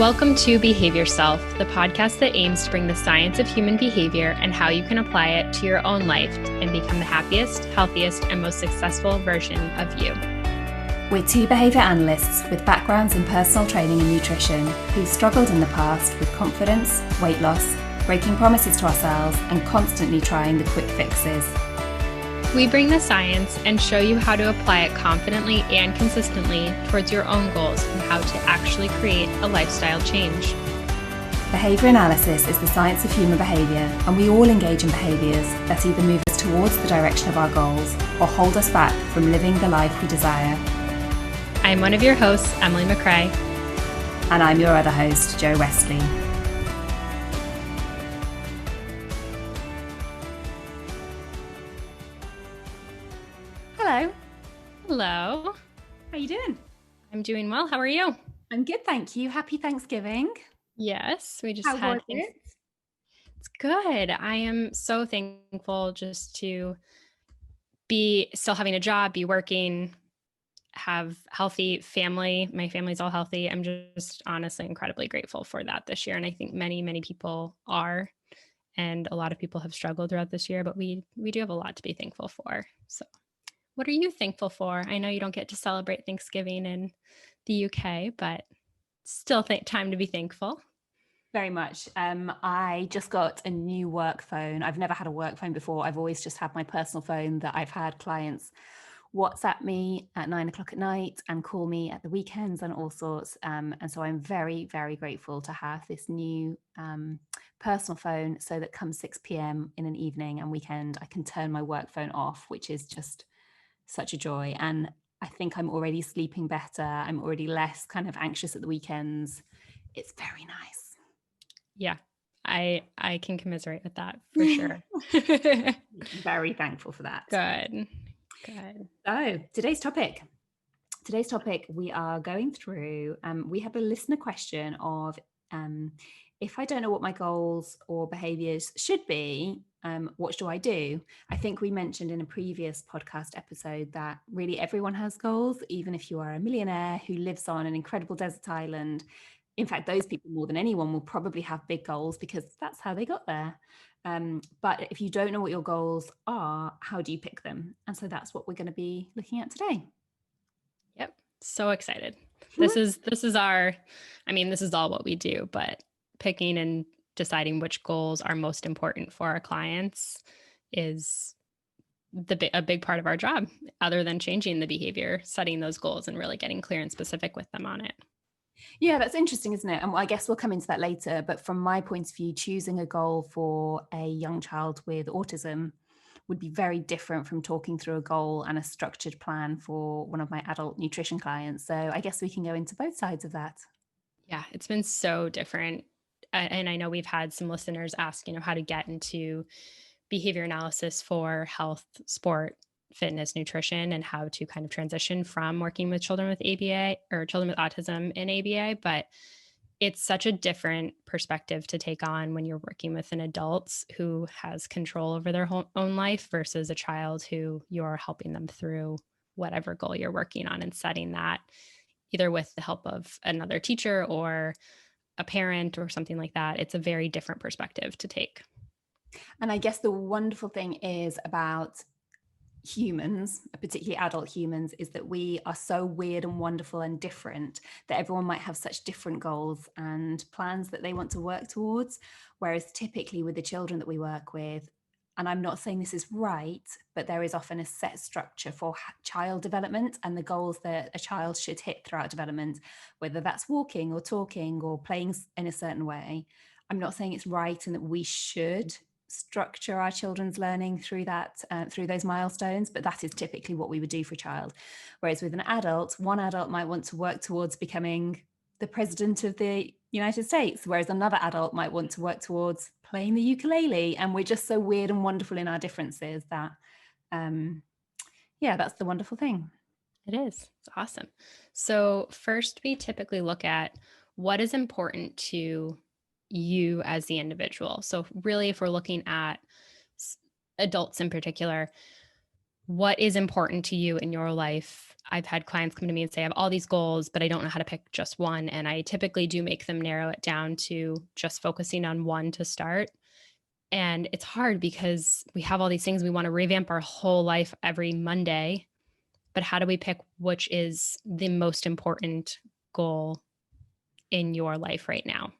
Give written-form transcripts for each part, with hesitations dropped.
Welcome to Behave Yourself, the podcast that aims to bring the science of human behavior and how you can apply it to your own life and become the happiest, healthiest, and most successful version of you. We're two behaviour analysts with backgrounds in personal training and nutrition who've struggled in the past with confidence, weight loss, breaking promises to ourselves, and constantly trying the quick fixes. We bring the science and show you how to apply it confidently and consistently towards your own goals and how to actually create a lifestyle change. Behaviour analysis is the science of human behaviour, and we all engage in behaviours that either move us towards the direction of our goals or hold us back from living the life we desire. I'm one of your hosts, Emily McRae. And I'm your other host, Jo Wesley. Hello. Hello. How you doing? I'm doing well. How are you? I'm good, thank you. Happy Thanksgiving. Yes, we just How had was it? It's good. I am so thankful just to be still having a job, be working, have healthy family. My family's all healthy. I'm just honestly incredibly grateful for that this year. And I think many, many people are, and a lot of people have struggled throughout this year, but we do have a lot to be thankful for. So what are you thankful for? I know you don't get to celebrate Thanksgiving in the UK, but still time to be thankful. Very much. I just got a new work phone. I've never had a work phone before. I've always just had my personal phone that I've had clients WhatsApp me at 9 o'clock at night and call me at the weekends and all sorts. And so I'm very, very grateful to have this new personal phone so that come 6 p.m. in an evening and weekend, I can turn my work phone off, which is just such a joy. And I think I'm already sleeping better. I'm already less kind of anxious at the weekends. It's very nice. Yeah, I can commiserate with that for sure. Very thankful for that. Good. So today's topic, we are going through, we have a listener question of, if I don't know what my goals or behaviours should be, what do I do? I think we mentioned in a previous podcast episode that really everyone has goals, even if you are a millionaire who lives on an incredible desert island. In fact, those people more than anyone will probably have big goals because that's how they got there. But if you don't know what your goals are, how do you pick them? And so that's what we're going to be looking at today. Yep. So excited. This is our, this is all what we do, but picking and deciding which goals are most important for our clients is a big part of our job, other than changing the behavior, setting those goals and really getting clear and specific with them on it. Yeah, that's interesting, isn't it? And I guess we'll come into that later. But from my point of view, choosing a goal for a young child with autism would be very different from talking through a goal and a structured plan for one of my adult nutrition clients. So I guess we can go into both sides of that. Yeah, it's been so different. And I know we've had some listeners ask, how to get into behavior analysis for health, sport, fitness, nutrition, and how to kind of transition from working with children with ABA or children with autism in ABA. But it's such a different perspective to take on when you're working with an adult who has control over their own life versus a child who you're helping them through whatever goal you're working on and setting that either with the help of another teacher or a parent or something like that. It's a very different perspective to take. And I guess the wonderful thing is about humans, particularly adult humans, is that we are so weird and wonderful and different that everyone might have such different goals and plans that they want to work towards. Whereas typically with the children that we work with, and I'm not saying this is right, but there is often a set structure for child development and the goals that a child should hit throughout development, whether that's walking or talking or playing in a certain way. I'm not saying it's right and that we should structure our children's learning through that, through those milestones, but that is typically what we would do for a child. Whereas with an adult, one adult might want to work towards becoming the president of the United States, whereas another adult might want to work towards playing the ukulele. And we're just so weird and wonderful in our differences that, that's the wonderful thing. It is. It's awesome. So first, we typically look at what is important to you as the individual. So really, if we're looking at adults in particular, what is important to you in your life I've had clients come to me and say, I have all these goals, but I don't know how to pick just one. And I typically do make them narrow it down to just focusing on one to start. And it's hard because we have all these things. We want to revamp our whole life every Monday, but how do we pick which is the most important goal in your life right now?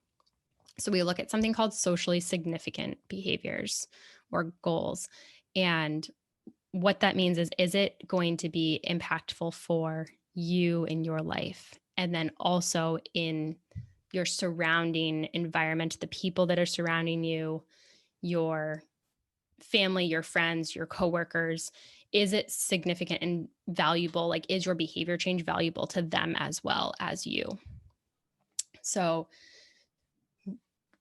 So we look at something called socially significant behaviors or goals. And what that means is it going to be impactful for you in your life? And then also in your surrounding environment, the people that are surrounding you, your family, your friends, your coworkers. Is it significant and valuable? Like, is your behavior change valuable to them as well as you? So,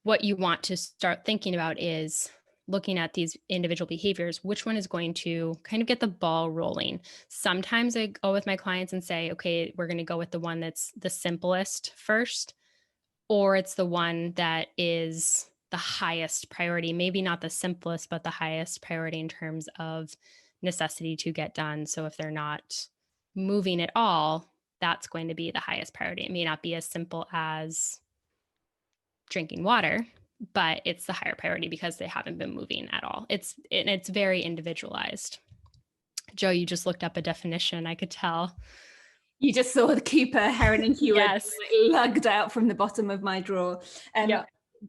what you want to start thinking about is looking at these individual behaviors, which one is going to kind of get the ball rolling. Sometimes I go with my clients and say, okay, we're going to go with the one that's the simplest first, or it's the one that is the highest priority, maybe not the simplest, but the highest priority in terms of necessity to get done. So if they're not moving at all, that's going to be the highest priority. It may not be as simple as drinking water, but it's the higher priority because they haven't been moving at all. It's very individualized. Joe, you just looked up a definition. I could tell. You just saw the Cooper, Heron and Hewitt Yes. lugged out from the bottom of my drawer. Yep.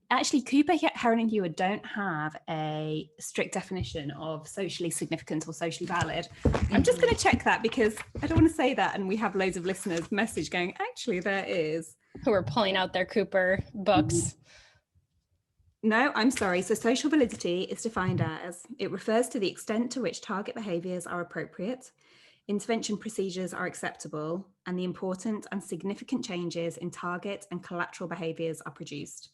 Actually, Cooper, Heron and Hewitt don't have a strict definition of socially significant or socially valid. I'm just going to check that because I don't want to say that and we have loads of listeners message going, actually, there is. Who are pulling out their Cooper books. No, I'm sorry. So social validity is defined as it refers to the extent to which target behaviours are appropriate, intervention procedures are acceptable, and the important and significant changes in target and collateral behaviours are produced.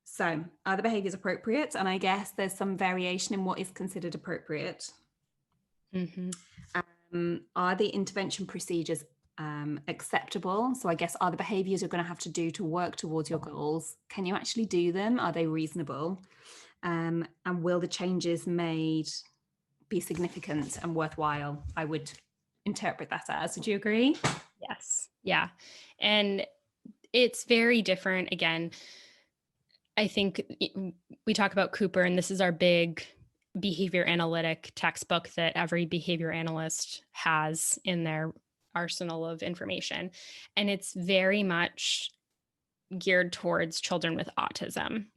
So are the behaviours appropriate? And I guess there's some variation in what is considered appropriate. Are the intervention procedures acceptable? So I guess are the behaviours you're going to have to do to work towards your goals? Can you actually do them? Are they reasonable? And will the changes made be significant and worthwhile? I would interpret that as. Would you agree? Yes. Yeah. And it's very different. Again, I think we talk about Cooper, and this is our big behavior analytic textbook that every behavior analyst has in their arsenal of information. And it's very much geared towards children with autism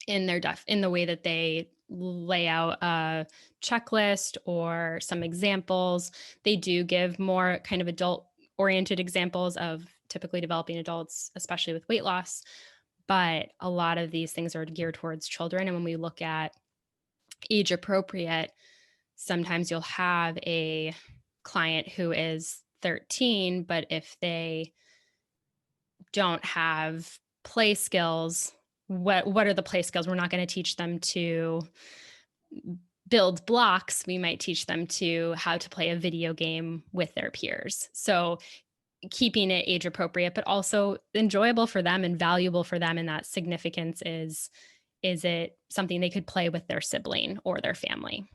in the way that they lay out a checklist or some examples. They do give more kind of adult oriented examples of typically developing adults, especially with weight loss. But a lot of these things are geared towards children. And when we look at age appropriate, sometimes you'll have a client who is 13, but if they don't have play skills, what are the play skills? We're not going to teach them to build blocks. We might teach them to how to play a video game with their peers. So keeping it age appropriate, but also enjoyable for them and valuable for them. And that significance is it something they could play with their sibling or their family?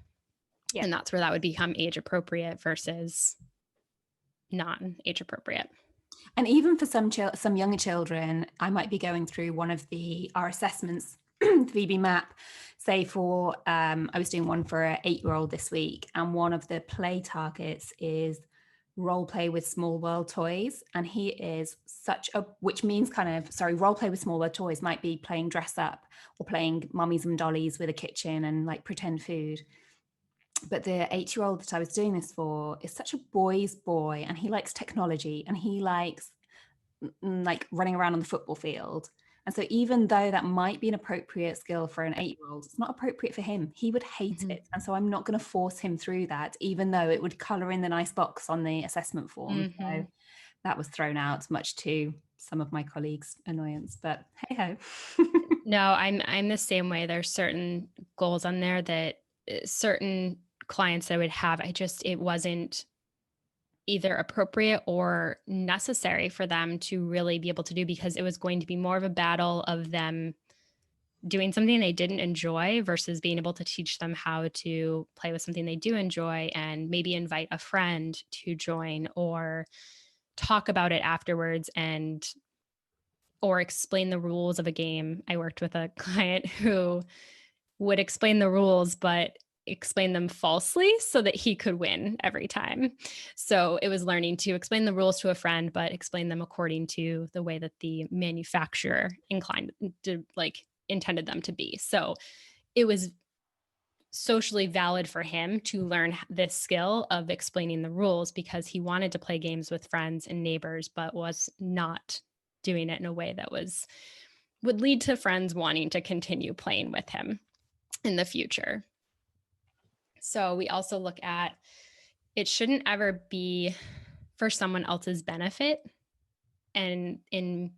Yeah. And that's where that would become age appropriate versus non-age appropriate. And even for some younger children, I might be going through one of our assessments, VB MAP, say for, I was doing one for an 8-year-old this week, and one of the play targets is role play with small world toys. And he is which means role play with small world toys might be playing dress up or playing mummies and dollies with a kitchen and like pretend food. But the 8-year-old that I was doing this for is such a boy's boy, and he likes technology and he likes like running around on the football field. And so even though that might be an appropriate skill for an 8-year-old, it's not appropriate for him. He would hate it. And so I'm not going to force him through that, even though it would color in the nice box on the assessment form. So that was thrown out, much to some of my colleagues' annoyance, but hey ho. No, I'm the same way. There's certain goals on there that certain clients I would have, it wasn't either appropriate or necessary for them to really be able to do, because it was going to be more of a battle of them doing something they didn't enjoy versus being able to teach them how to play with something they do enjoy and maybe invite a friend to join or talk about it afterwards and or explain the rules of a game. I worked with a client who would explain the rules, but explain them falsely so that he could win every time. So it was learning to explain the rules to a friend, but explain them according to the way that the manufacturer inclined to like intended them to be. So it was socially valid for him to learn this skill of explaining the rules because he wanted to play games with friends and neighbors, but was not doing it in a way that was would lead to friends wanting to continue playing with him in the future. So we also look at it shouldn't ever be for someone else's benefit. And in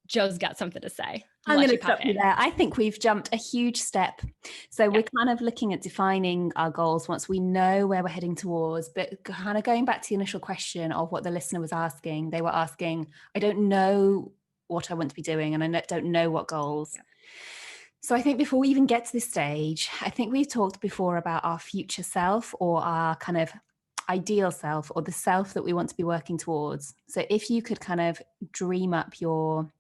Joe's got something to say. I'll I'm let going you to stop pop you in. there. I think we've jumped a huge step. So Yeah. we're kind of looking at defining our goals once we know where we're heading towards. But kind of going back to the initial question of what the listener was asking, they were asking, I don't know what I want to be doing and don't know what goals. Yeah. So I think before we even get to this stage, I think we've talked before about our future self or our kind of ideal self or the self that we want to be working towards. So if you could kind of dream up your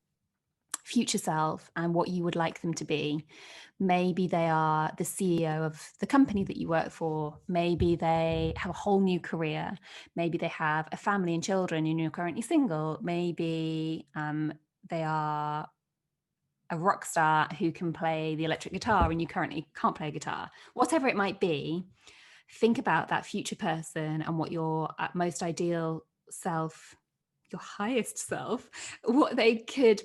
future self and what you would like them to be. Maybe they are the CEO of the company that you work for. Maybe they have a whole new career. Maybe they have a family and children and you're currently single. Maybe they are a rock star who can play the electric guitar and you currently can't play a guitar. Whatever it might be, think about that future person and what your most ideal self, your highest self, what they could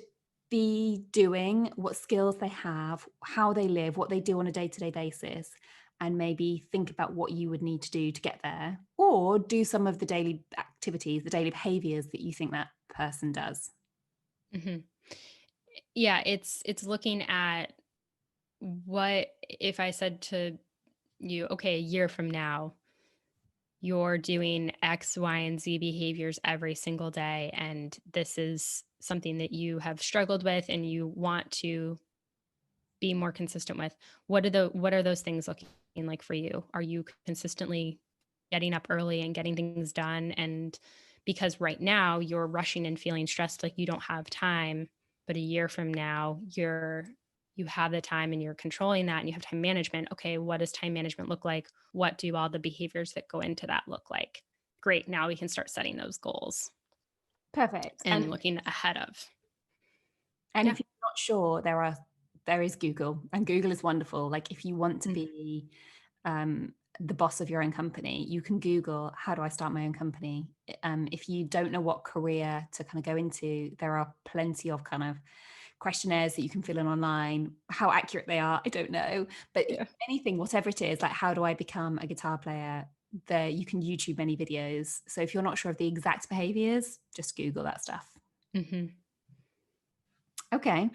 be doing, what skills they have, how they live, what they do on a day-to-day basis, and maybe think about what you would need to do to get there, or do some of the daily activities, the daily behaviors that you think that person does. Mhm. Yeah, it's looking at what if I said to you, okay, a year from now, you're doing X, Y, and Z behaviors every single day, and this is something that you have struggled with and you want to be more consistent with. What are those things looking like for you? Are you consistently getting up early and getting things done? And because right now you're rushing and feeling stressed like you don't have time, but a year from now you have the time and you're controlling that and you have time management. Okay, what does time management look like? What do all the behaviors that go into that look like? Great. Now we can start setting those goals Perfect. and looking ahead of. And Yeah. if you're not sure, there is Google, and Google is wonderful. Like if you want to Mm. be the boss of your own company, you can Google, how do I start my own company? If you don't know what career to kind of go into, there are plenty of kind of questionnaires that you can fill in online. How accurate they are, I don't know. But Yeah. anything, whatever it is, like how do I become a guitar player? There, you can YouTube many videos. So if you're not sure of the exact behaviors, just Google that stuff. Hmm. Okay.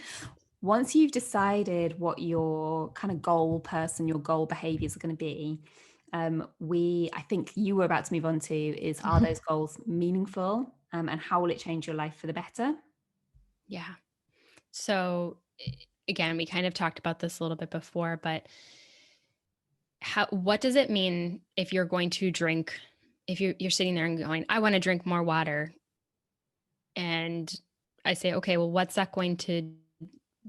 Once you've decided what your kind of goal person, your goal behaviors are going to be, I think you were about to move on to is, are those goals meaningful? And how will it change your life for the better? Yeah. So again, we kind of talked about this a little bit before, but what does it mean if you're going to drink if you're sitting there and going, I want to drink more water, and I say, okay, well, what's that going to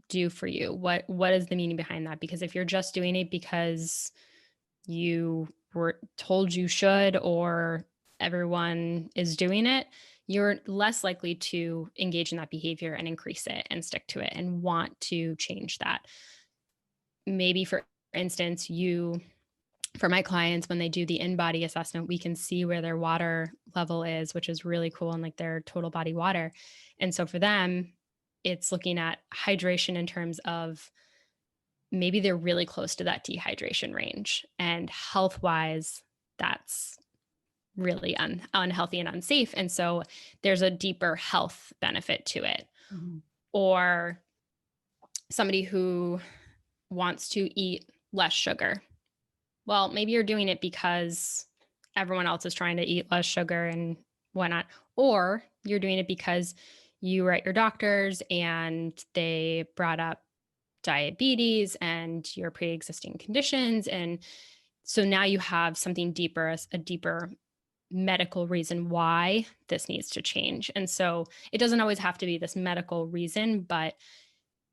do for you? What is the meaning behind that? Because if you're just doing it because you were told you should or everyone is doing it, you're less likely to engage in that behavior and increase it and stick to it and want to change that. Maybe, for instance, for my clients, when they do the in-body assessment, we can see where their water level is, which is really cool, and like their total body water. And so for them, it's looking at hydration in terms of maybe they're really close to that dehydration range. And health wise, that's really unhealthy and unsafe. And so there's a deeper health benefit to it. Mhm. Or somebody who wants to eat less sugar. Well, maybe you're doing it because everyone else is trying to eat less sugar and whatnot. Or you're doing it because you were at your doctor's and they brought up diabetes and your pre-existing conditions. And so now you have something deeper, a deeper medical reason why this needs to change. And so it doesn't always have to be this medical reason, but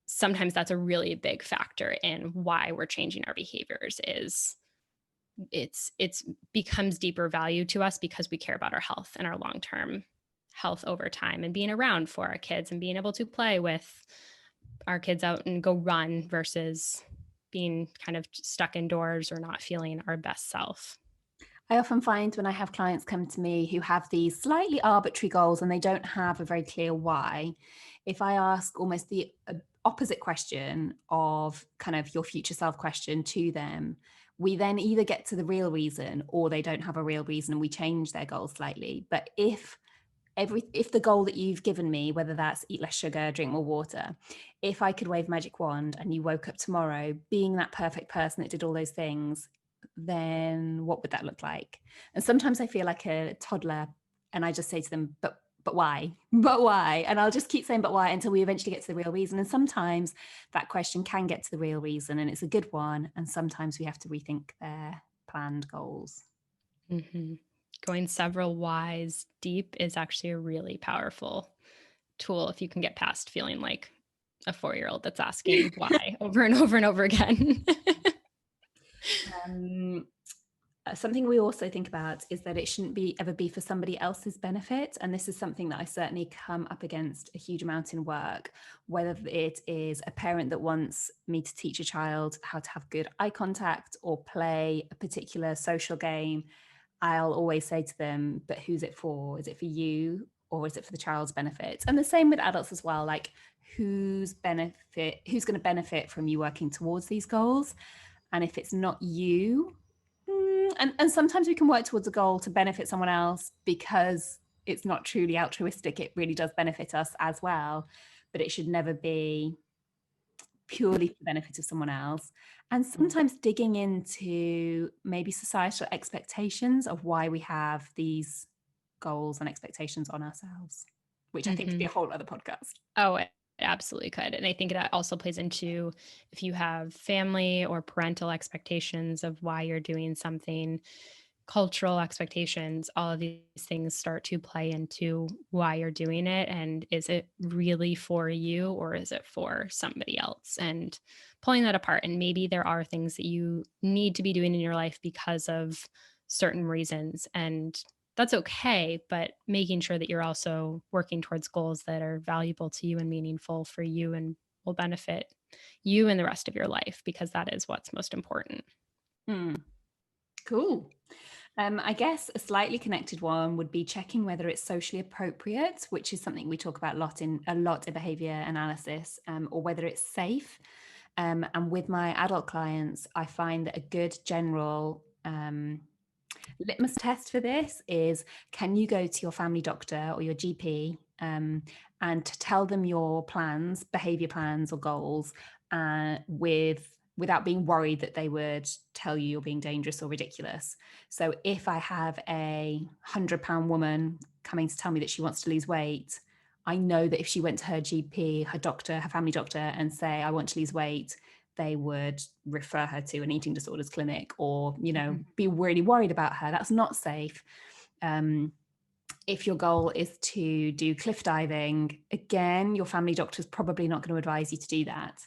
sometimes that's a really big factor in why we're changing our behaviors is it's becomes deeper value to us because we care about our health and our long-term health over time and being around for our kids and being able to play with our kids out and go run versus being kind of stuck indoors or not feeling our best self. I often find when I have clients come to me who have these slightly arbitrary goals and they don't have a very clear why, if I ask almost the opposite question of kind of your future self question to them, we then either get to the real reason or they don't have a real reason and we change their goals slightly. But if the goal that you've given me, whether that's eat less sugar, drink more water, if I could wave a magic wand and you woke up tomorrow being that perfect person that did all those things, then what would that look like? And sometimes I feel like a toddler and I just say to them, but why? But why? And I'll just keep saying but why until we eventually get to the real reason. And sometimes that question can get to the real reason and it's a good one. And sometimes we have to rethink their planned goals. Hmm. Going several whys deep is actually a really powerful tool if you can get past feeling like a 4-year-old that's asking why over and over and over again. Um, Something we also think about is that it shouldn't be ever be for somebody else's benefit. And this is something that I certainly come up against a huge amount in work, whether it is a parent that wants me to teach a child how to have good eye contact or play a particular social game. I'll always say to them, but who's it for? Is it for you or is it for the child's benefit? And the same with adults as well, like who's going to benefit from you working towards these goals? And if it's not you, and sometimes we can work towards a goal to benefit someone else because it's not truly altruistic. It really does benefit us as well, but it should never be purely for the benefit of someone else. And sometimes digging into maybe societal expectations of why we have these goals and expectations on ourselves, which I think could be Hmm. a whole other podcast. Oh, it absolutely could. And I think that also plays into if you have family or parental expectations of why you're doing something, cultural expectations, all of these things start to play into why you're doing it. And is it really for you or is it for somebody else? And pulling that apart. And maybe there are things that you need to be doing in your life because of certain reasons. And that's okay. But making sure that you're also working towards goals that are valuable to you and meaningful for you and will benefit you and the rest of your life, because that is what's most important. Hmm. Cool. I guess a slightly connected one would be checking whether it's socially appropriate, which is something we talk about a lot in behavior analysis, or whether it's safe. And with my adult clients, I find that a good general litmus test for this is, can you go to your family doctor or your GP and tell them your plans, behavior plans or goals, without being worried that they would tell you you're being dangerous or ridiculous. So if I have a 100-pound woman coming to tell me that she wants to lose weight, I know that if she went to her GP, her doctor, her family doctor, and say, I want to lose weight, they would refer her to an eating disorders clinic or, be really worried about her. That's not safe. If your goal is to do cliff diving, again, your family doctor is probably not going to advise you to do that.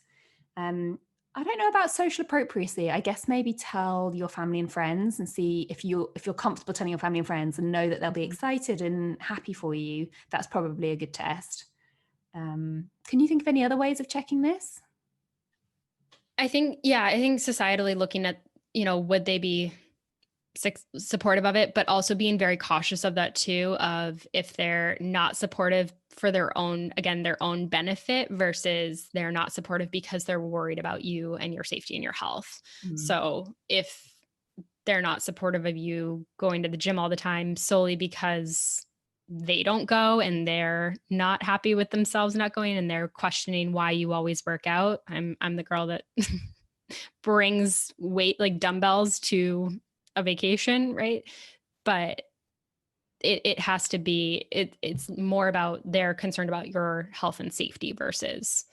I don't know about social appropriacy. I guess maybe tell your family and friends and see if you're comfortable telling your family and friends and know that they'll be excited and happy for you. That's probably a good test. Can you think of any other ways of checking this? I think societally looking at, would they be supportive of it, but also being very cautious of that too, of if they're not supportive for their own, again, their own benefit versus they're not supportive because they're worried about you and your safety and your health. Mm. So if they're not supportive of you going to the gym all the time solely because they don't go and they're not happy with themselves not going and they're questioning why you always work out. I'm the girl that brings weight like dumbbells to a vacation, right? But it has to be it's more about they're concerned about your health and safety versus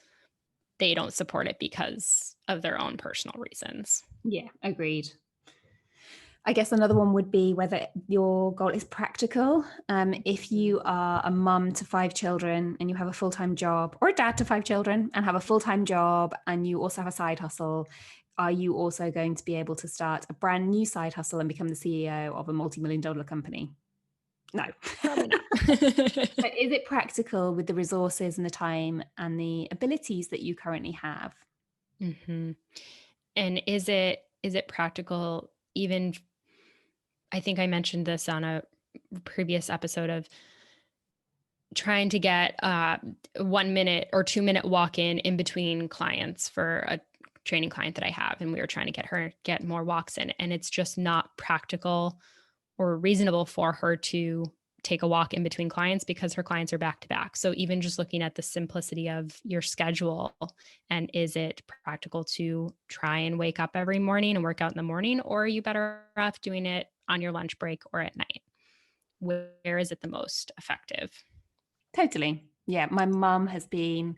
they don't support it because of their own personal reasons. Yeah, agreed. I guess another one would be whether your goal is practical. If you are a mum to 5 children and you have a full-time job, or a dad to 5 children and have a full-time job and you also have a side hustle, are you also going to be able to start a brand new side hustle and become the CEO of a multi-million-dollar company? No. Probably not. But is it practical with the resources and the time and the abilities that you currently have? Mhm. And is it practical even I think I mentioned this on a previous episode of trying to get 1 minute or 2 minute walk in between clients for a training client that I have. And we were trying to get more walks in. And it's just not practical or reasonable for her to take a walk in between clients because her clients are back to back. So even just looking at the simplicity of your schedule and is it practical to try and wake up every morning and work out in the morning, or are you better off doing it on your lunch break or at night? Where is it the most effective? Totally. Yeah, my mum has been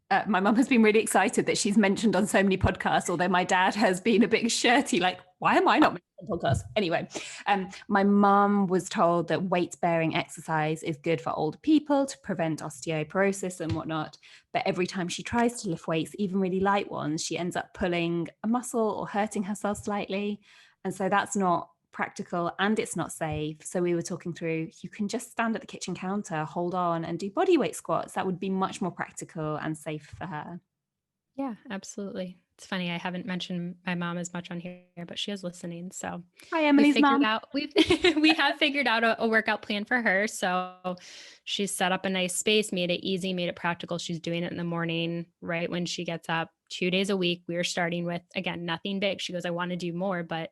really excited that she's mentioned on so many podcasts, although my dad has been a bit shirty, like, why am I not mentioned on podcasts? Anyway, my mum was told that weight-bearing exercise is good for older people to prevent osteoporosis and whatnot. But every time she tries to lift weights, even really light ones, she ends up pulling a muscle or hurting herself slightly. And so that's not practical and it's not safe. So we were talking through, you can just stand at the kitchen counter, hold on and do body weight squats. That would be much more practical and safe for her. Yeah, absolutely. It's funny, I haven't mentioned my mom as much on here, but she is listening. So Hi, we Emily's figured mum. out we've we have figured out a workout plan for her. So she's set up a nice space, made it easy, made it practical. She's doing it in the morning, right when she gets up, 2 days a week. We are starting with, again, nothing big. She goes, I want to do more, but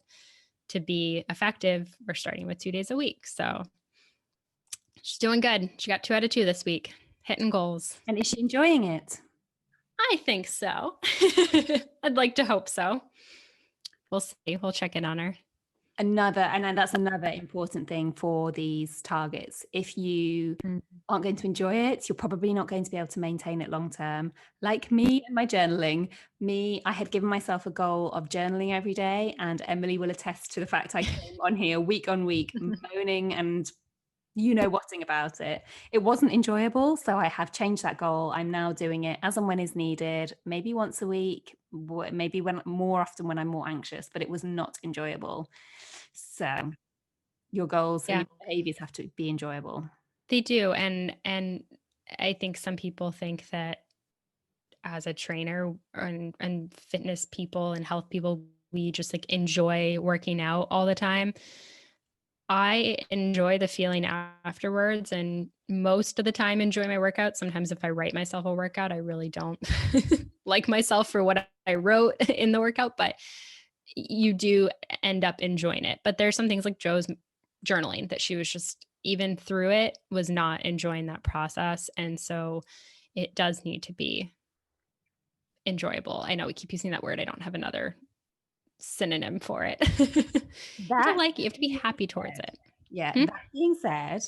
to be effective, we're starting with 2 days a week. So she's doing good. She got 2 out of 2 this week, hitting goals. And is she enjoying it? I think so. I'd like to hope so. We'll see. We'll check in on her. And that's another important thing for these targets. If you Mm. aren't going to enjoy it, you're probably not going to be able to maintain it long term. Like me and my journaling, I had given myself a goal of journaling every day, and Emily will attest to the fact I came on here week on week moaning and whatting about it. It wasn't enjoyable, so I have changed that goal. I'm now doing it as and when is needed, maybe once a week, maybe when more often when I'm more anxious, but it was not enjoyable. So your goals and Yeah, your behaviors have to be enjoyable. they do. And I think some people think that as a trainer and fitness people and health people, we just like enjoy working out all the time. I enjoy the feeling afterwards and most of the time enjoy my workout. Sometimes if I write myself a workout, I really don't like myself for what I wrote in the workout, but you do end up enjoying it. But there's some things like Joe's journaling that she was just even through it was not enjoying that process. And so it does need to be enjoyable. I know we keep using that word. I don't have another synonym for it. You have to That like it. You have to be being happy towards said, it. yeah, Hmm? that being said,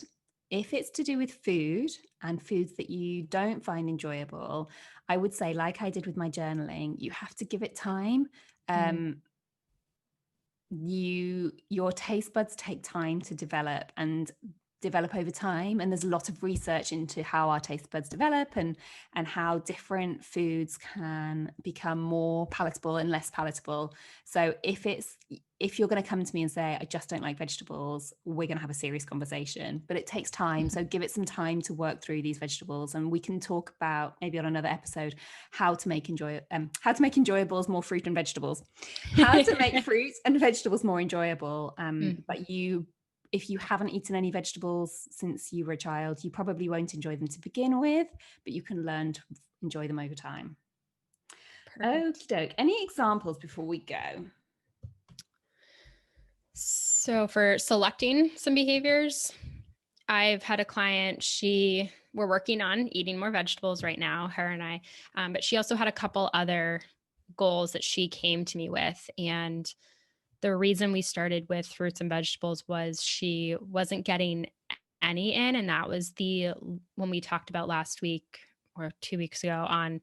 if it's to do with food and foods that you don't find enjoyable, I would say, like I did with my journaling, you have to give it time. Mm. Um, your taste buds take time to develop over time, and there's a lot of research into how our taste buds develop and how different foods can become more palatable and less palatable. So if you're going to come to me and say, I just don't like vegetables, we're going to have a serious conversation, but it takes time. So give it some time to work through these vegetables, and we can talk about maybe on another episode how to make enjoyables more fruit and vegetables, how to make fruit and vegetables more enjoyable. Mhm. But if you haven't eaten any vegetables since you were a child, you probably won't enjoy them to begin with, but you can learn to enjoy them over time. Okie Perfect. doke. Any examples before we go? So for selecting some behaviors, I've had a client, we're working on eating more vegetables right now, her and I, but she also had a couple other goals that she came to me with. And the reason we started with fruits and vegetables was she wasn't getting any in. And that was when we talked about last week or 2 weeks ago on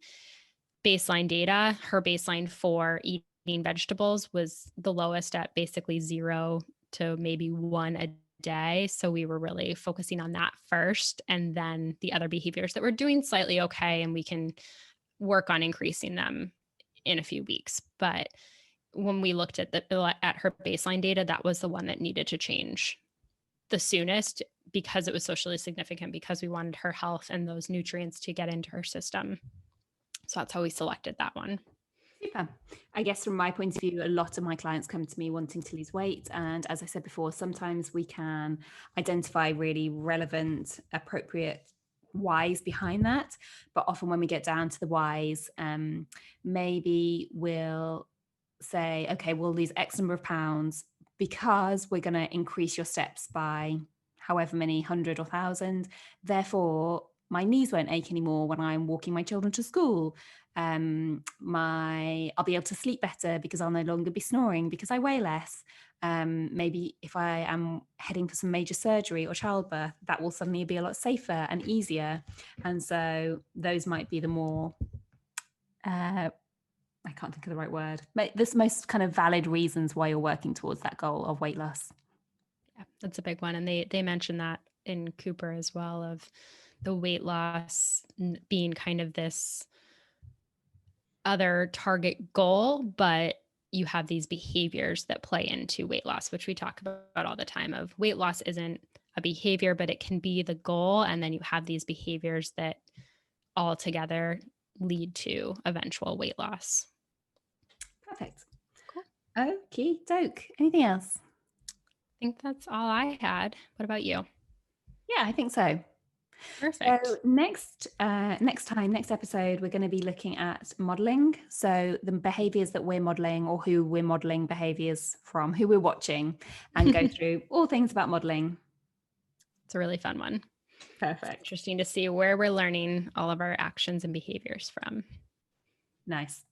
baseline data, her baseline for eating vegetables was the lowest at basically 0 to maybe 1 a day. So we were really focusing on that first, and then the other behaviors that we're doing slightly okay, and we can work on increasing them in a few weeks. But when we looked at her baseline data, that was the one that needed to change the soonest because it was socially significant, because we wanted her health and those nutrients to get into her system. So that's how we selected that one. Super. I guess from my point of view, a lot of my clients come to me wanting to lose weight. And as I said before, sometimes we can identify really relevant, appropriate whys behind that. But often when we get down to the whys, maybe we'll say, okay, we'll lose X number of pounds because we're going to increase your steps by however many 100 or 1,000. Therefore, my knees won't ache anymore when I'm walking my children to school. I'll be able to sleep better because I'll no longer be snoring because I weigh less. Maybe if I am heading for some major surgery or childbirth, that will suddenly be a lot safer and easier. And so those might be the more, I can't think of the right word, but this most kind of valid reasons why you're working towards that goal of weight loss. Yeah, that's a big one. And they mentioned that in Cooper as well, of the weight loss being kind of this other target goal, but you have these behaviors that play into weight loss, which we talk about all the time. Of weight loss isn't a behavior, but it can be the goal. And then you have these behaviors that all together lead to eventual weight loss. Perfect. Cool. Okie doke. Anything else? I think that's all I had. What about you? Yeah, I think so. Perfect. So next episode, we're going to be looking at modeling. So the behaviors that we're modeling, or who we're modeling behaviors from, who we're watching, and go through all things about modeling. It's a really fun one. Perfect. It's interesting to see where we're learning all of our actions and behaviors from. Nice.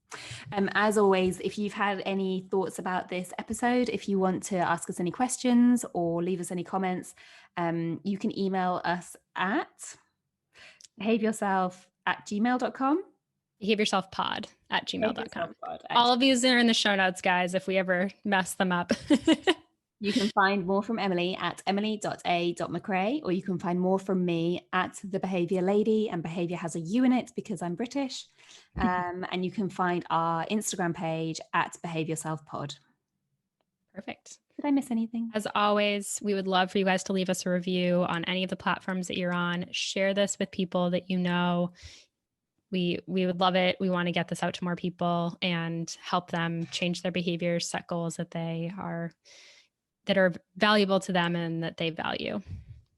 As always, if you've had any thoughts about this episode, if you want to ask us any questions or leave us any comments, you can email us at behaveyourself@gmail.com. behaveyourselfpod@gmail.com. All of these are in the show notes, guys, if we ever mess them up. You can find more from Emily at emily.a.mccrae, or you can find more from me at The Behaviour Lady, and behaviour has a U in it because I'm British. And you can find our Instagram page at behaviourselfpod. Perfect. Did I miss anything? As always, we would love for you guys to leave us a review on any of the platforms that you're on. Share this with people that you know. We would love it. We want to get this out to more people and help them change their behaviors, set goals that are valuable to them and that they value.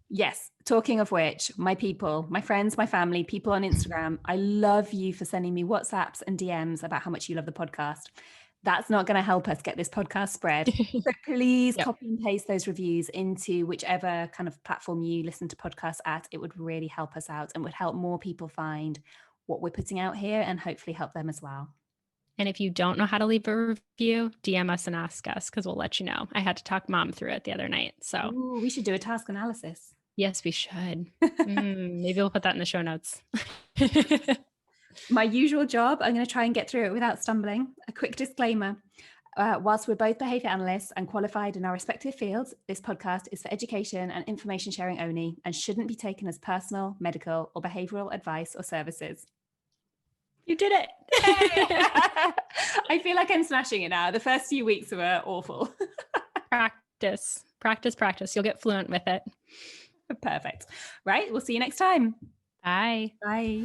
Yes. Talking of which, my people, my friends, my family, people on Instagram, I love you for sending me WhatsApps and DMs about how much you love the podcast. That's not going to help us get this podcast spread. So please copy and paste those reviews into whichever kind of platform you listen to podcasts at. It would really help us out and would help more people find what we're putting out here and hopefully help them as well. And if you don't know how to leave a review, DM us and ask us, because we'll let you know. I had to talk Mom through it the other night. So we should do a task analysis. Yes, we should. Maybe we'll put that in the show notes. My usual job, I'm going to try and get through it without stumbling. A quick disclaimer. Whilst we're both behaviour analysts and qualified in our respective fields, this podcast is for education and information sharing only and shouldn't be taken as personal, medical, or behavioural advice or services. You did it. I feel like I'm smashing it now. The first few weeks were awful. Practice. You'll get fluent with it. Perfect. Right. We'll see you next time. Bye. Bye.